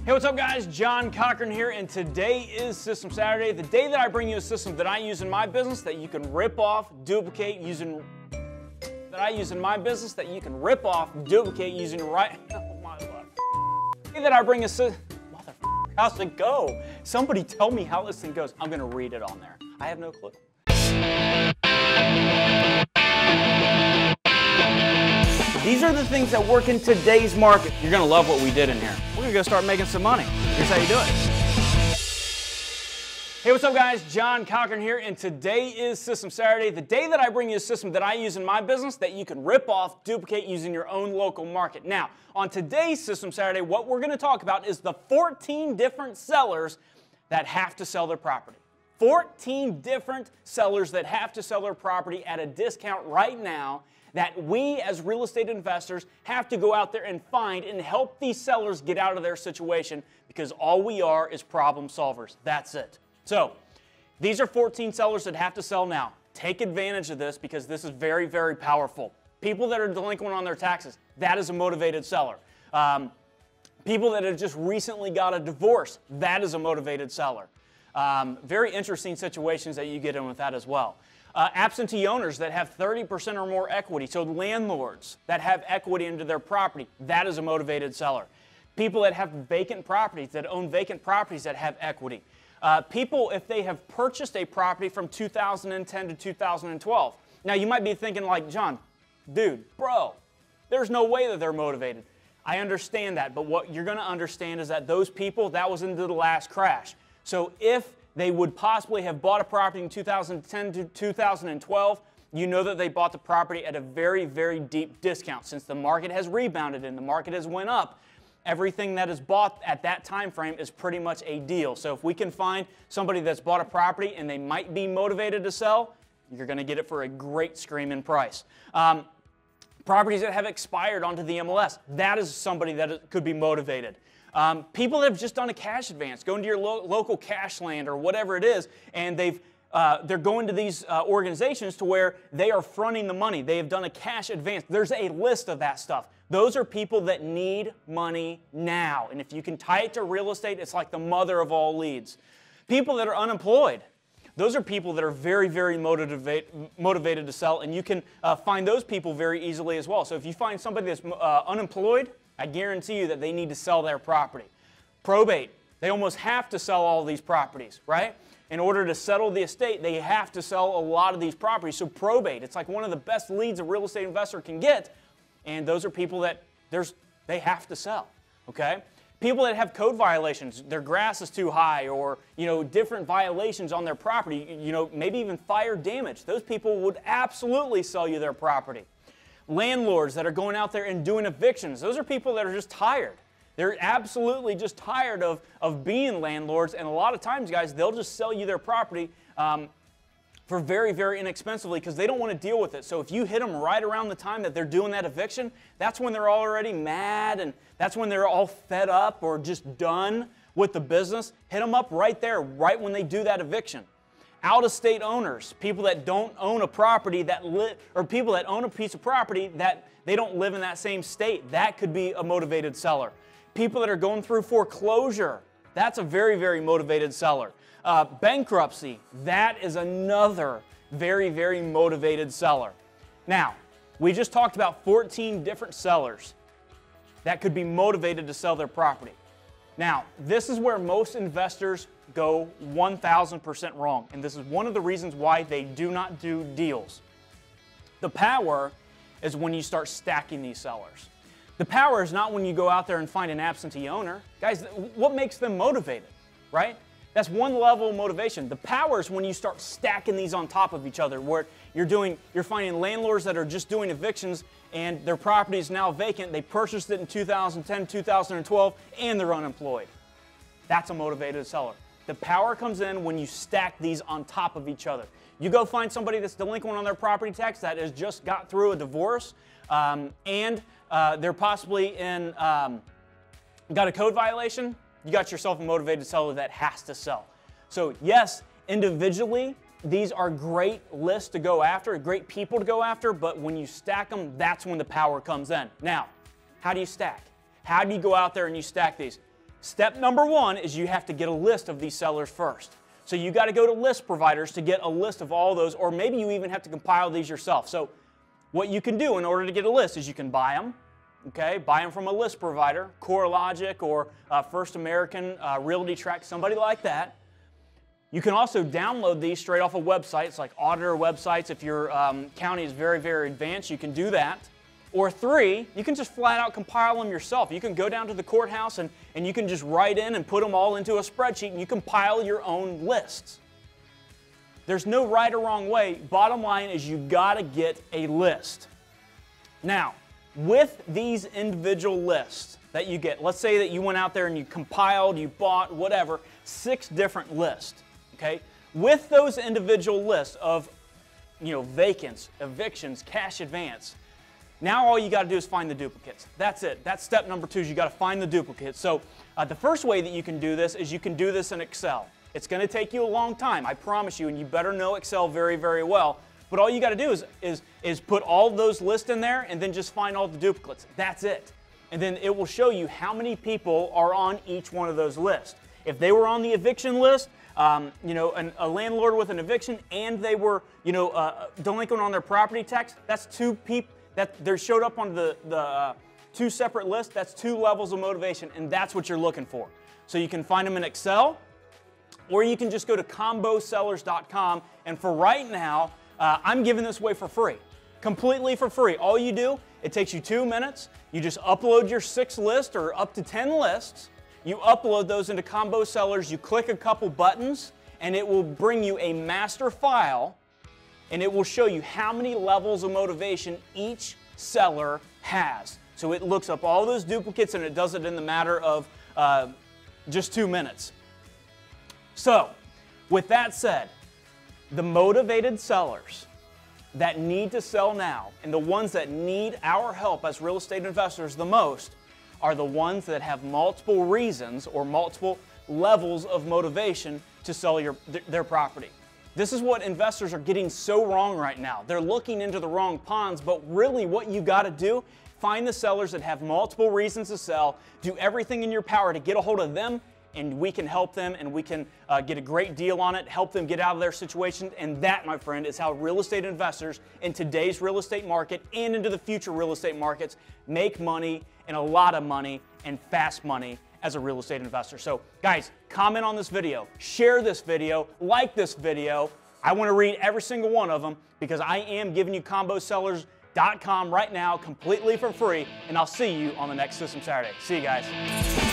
Hey, what's up guys? John Cochran here, and today is System Saturday, the day that I bring you a system that I use in my business that you can rip off, duplicate using right. Oh my God. The day that I bring a system. How's it go? Somebody tell me how this thing goes. I'm gonna read it on there. I have no clue. These are the things that work in today's market. You're gonna love what we did in here. We're gonna go start making some money. Here's how you do it. Hey, what's up guys? John Cochran here, and today is System Saturday, the day that I bring you a system that I use in my business that you can rip off, duplicate using your own local market. Now, on today's System Saturday, what we're gonna talk about is the 14 different sellers that have to sell their property. 14 different sellers that have to sell their property at a discount right now that we as real estate investors have to go out there and find and help these sellers get out of their situation, because all we are is problem solvers. That's it. So these are 14 sellers that have to sell now. Take advantage of this because this is very, very powerful. People that are delinquent on their taxes, that is a motivated seller. People that have just recently got a divorce, that is a motivated seller. Very interesting situations that you get in with that as well. Absentee owners that have 30% or more equity, so landlords that have equity into their property, that is a motivated seller. People that have vacant properties, that own vacant properties that have equity. People, if they have purchased a property from 2010 to 2012. Now you might be thinking like, John, dude, bro, there's no way that they're motivated. I understand that, but what you're going to understand is that those people, that was into the last crash. So if they would possibly have bought a property in 2010 to 2012, you know that they bought the property at a very, very deep discount. Since the market has rebounded and the market has went up, everything that is bought at that time frame is pretty much a deal. So if we can find somebody that's bought a property and they might be motivated to sell, you're going to get it for a great screaming price. Properties that have expired onto the MLS, that is somebody that could be motivated. People that have just done a cash advance, going to your local cash land or whatever it is, and they're going to these organizations to where they are fronting the money. They have done a cash advance. There's a list of that stuff. Those are people that need money now. And if you can tie it to real estate, it's like the mother of all leads. People that are unemployed. Those are people that are very, very motivated to sell, and you can find those people very easily as well. So if you find somebody that's unemployed, I guarantee you that they need to sell their property. Probate, they almost have to sell all these properties, right? In order to settle the estate, they have to sell a lot of these properties. So probate, it's like one of the best leads a real estate investor can get, and those are people that they have to sell, okay? People that have code violations, their grass is too high, or different violations on their property, maybe even fire damage. Those people would absolutely sell you their property. Landlords that are going out there and doing evictions, those are people that are just tired. They're absolutely just tired of being landlords, and a lot of times, guys, they'll just sell you their property for very, very inexpensively because they don't want to deal with it. So if you hit them right around the time that they're doing that eviction, that's when they're already mad, and that's when they're all fed up or just done with the business. Hit them up right there, right when they do that eviction. Out-of-state owners, people that don't own a property or people that own a piece of property that they don't live in that same state, that could be a motivated seller. People that are going through foreclosure, that's a very, very motivated seller. Bankruptcy, that is another very, very motivated seller. Now, we just talked about 14 different sellers that could be motivated to sell their property. Now, this is where most investors go 1,000% wrong, and this is one of the reasons why they do not do deals. The power is when you start stacking these sellers. The power is not when you go out there and find an absentee owner. Guys, what makes them motivated, right? That's one level of motivation. The power is when you start stacking these on top of each other, where you're finding landlords that are just doing evictions and their property is now vacant. They purchased it in 2010, 2012, and they're unemployed. That's a motivated seller. The power comes in when you stack these on top of each other. You go find somebody that's delinquent on their property tax that has just got through a divorce, and they're possibly got a code violation. You got yourself a motivated seller that has to sell. So yes, individually, these are great lists to go after, great people to go after, but when you stack them, that's when the power comes in. Now, how do you stack? How do you go out there and you stack these? step number one is you have to get a list of these sellers first. So you got to go to list providers to get a list of all those, or maybe you even have to compile these yourself. So what you can do in order to get a list is you can buy them, okay? Buy them from a list provider, CoreLogic or First American, Realty Track, somebody like that. You can also download these straight off of websites like auditor websites. If your county is very, very advanced, you can do that. Or three, you can just flat out compile them yourself. You can go down to the courthouse and you can just write in and put them all into a spreadsheet and you compile your own lists. There's no right or wrong way. Bottom line is you got to get a list. Now, with these individual lists that you get, let's say that you went out there and you compiled, you bought, whatever, 6 different lists, okay? With those individual lists of, vacants, evictions, cash advance, now all you got to do is find the duplicates. That's it. That's step number 2 is you got to find the duplicates. So the first way that you can do this is you can do this in Excel. It's going to take you a long time, I promise you, and you better know Excel very, very well. But all you got to do is put all those lists in there and then just find all the duplicates. That's it. And then it will show you how many people are on each one of those lists. If they were on the eviction list, a landlord with an eviction, and they were, delinquent on their property tax, that's 2 people. That they're showed up on the 2 separate lists. That's 2 levels of motivation, and that's what you're looking for. So you can find them in Excel, or you can just go to combosellers.com, and for right now, I'm giving this away for free, completely for free. All you do, it takes you 2 minutes. You just upload your 6 lists or up to 10 lists. You upload those into Combo Sellers. You click a couple buttons, and it will bring you a master file. And it will show you how many levels of motivation each seller has. So it looks up all those duplicates and it does it in the matter of just 2 minutes. So, with that said, the motivated sellers that need to sell now and the ones that need our help as real estate investors the most are the ones that have multiple reasons or multiple levels of motivation to sell their property. This is what investors are getting so wrong right now. They're looking into the wrong ponds, but really what you got to do, find the sellers that have multiple reasons to sell, do everything in your power to get a hold of them, and we can help them and we can get a great deal on it, help them get out of their situation. And that, my friend, is how real estate investors in today's real estate market and into the future real estate markets make money, and a lot of money, and fast money as a real estate investor. So guys, comment on this video, share this video, like this video. I want to read every single one of them because I am giving you combosellers.com right now completely for free, and I'll see you on the next System Saturday. See you guys.